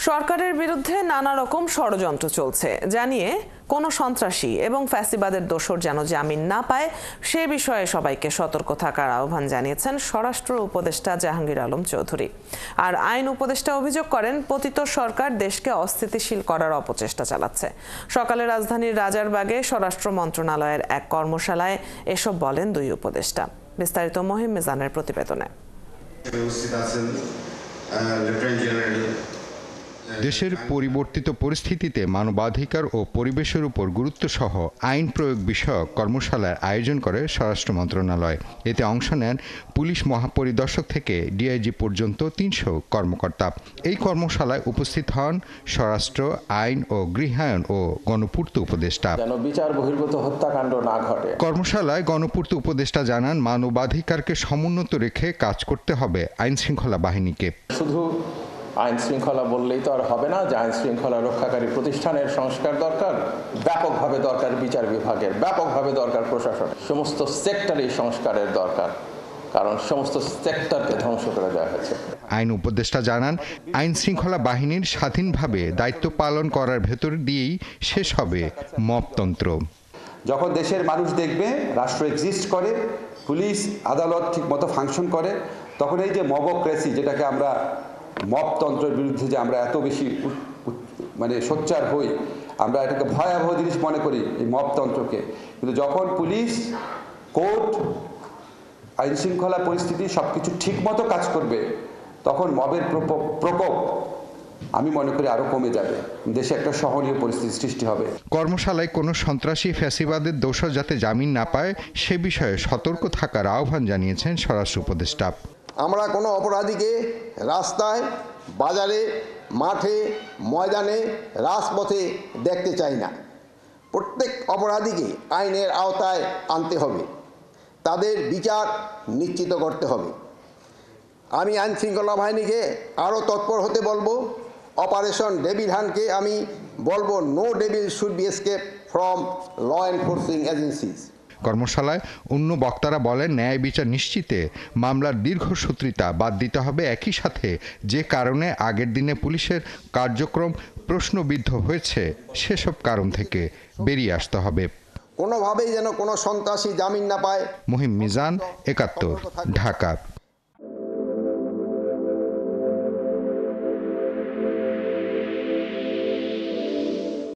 সরকারের বিরুদ্ধে নানা রকম ষড়যন্ত্র চলছে জানিয়ে কোনো সন্ত্রাসী এবং ফ্যাসিবাদের দোসর যেন জামিন না পায় সে বিষয়ে সবাইকে সতর্ক থাকার আহ্বান জানিয়েছেন স্বরাষ্ট্র উপদেষ্টা জাহাঙ্গীর আলম চৌধুরী। আর আইন উপদেষ্টা অভিযোগ করেন পতিত সরকার দেশকে অস্থিতিশীল করার অপচেষ্টা চালাচ্ছে। সকালে রাজধানীর রাজারবাগে স্বরাষ্ট্র মন্ত্রণালয়ের এক কর্মশালায় এসব বলেন দুই উপদেষ্টা। বিস্তারিত মহিম মিজানের প্রতিবেদনে। দেশের পরিবর্তিত পরিস্থিতিতে মানবাধিকার ও পরিবেশের উপর গুরুত্বসহ আইন প্রয়োগ বিষয়ক কর্মশালার আয়োজন করে স্বরাষ্ট্র মন্ত্রণালয়। এতে অংশ নেন পুলিশ মহাপরিদর্শক থেকে ডিআইজি পর্যন্ত ৩০০ কর্মকর্তা। এই কর্মশালায় উপস্থিত হন স্বরাষ্ট্র, আইন ও গৃহায়ন ও গণপূর্ত উপদেষ্টা। যেন বিচার বহির্ভূত হত্যাকাণ্ড না ঘটে। কর্মশালায় গণপূর্ত উপদেষ্টা জানান, মানবাধিকারকে সমুন্নত রেখে কাজ করতে হবে আইন শৃঙ্খলা বাহিনীকে। শুধু আইন শৃঙ্খলা বললেই তো আর হবে না, যে আইন শৃঙ্খলা রক্ষাকারী প্রতিষ্ঠানের সংস্কার দরকার, ব্যাপকভাবে দরকার বিচার বিভাগের, ব্যাপকভাবে দরকার প্রশাসন, সমস্ত সেক্টরেই সংস্কারের দরকার, কারণ সমস্ত সেক্টরকে ধ্বংস করে দেওয়া হয়েছে। আইন উপদেষ্টা জানান, আইন শৃঙ্খলা বাহিনীর স্বাধীনভাবে দায়িত্ব পালন করার ভেতর দিয়েই শেষ হবে মবতন্ত্র। যখন দেশের মানুষ দেখবে রাষ্ট্র এক্সিস্ট করে, পুলিশ আদালত ঠিকমতো ফাংশন করে, তখন এই যে মবক্রেসি, যেটাকে আমরা মবতন্ত্রের বিরুদ্ধে যে আমরা এত বেশি সোচ্চার হই, আমরা এটাকে ভয়াবহ জিনিস মনে করি এই মবতন্ত্রকে, কিন্তু যখন পুলিশ, কোর্ট, আইন শৃঙ্খলা পরিস্থিতি সবকিছু ঠিকমতো কাজ করবে, তখন মবের প্রকোপ আমি মনে করি আরো কমে যাবে, দেশে একটা সহনীয় পরিস্থিতি সৃষ্টি হবে। কর্মশালায় কোনো সন্ত্রাসী ফ্যাসিবাদের দোষর যাতে জামিন না পায় সে বিষয়ে সতর্ক থাকার আহ্বান জানিয়েছেন স্বরাষ্ট্র উপদেষ্টা। আমরা কোনো অপরাধীকে রাস্তায়, বাজারে, মাঠে, ময়দানে, রাজপথে দেখতে চাই না। প্রত্যেক অপরাধীকে আইনের আওতায় আনতে হবে, তাদের বিচার নিশ্চিত করতে হবে। আমি আইন শৃঙ্খলা বাহিনীকে আরও তৎপর হতে বলবো। অপারেশন ডেভিল হান্টকে আমি বলবো, no devil should be escape from law enforcing agencies. কর্মশালায় অন্য বক্তারা বলেন, ন্যায় বিচার নিশ্চিতে মামলার দীর্ঘসূত্রিতা বাদ দিতে হবে, একই সাথে যে কারণে আগের দিনে পুলিশের কার্যক্রম প্রশ্নবিদ্ধ হয়েছে সেসব কারণ থেকে বেরিয়ে আসতে হবে। কোনোভাবেই যেন কোনো সন্ত্রাসী জামিন না পায়। মহিম মিজান, ৭১, ঢাকা।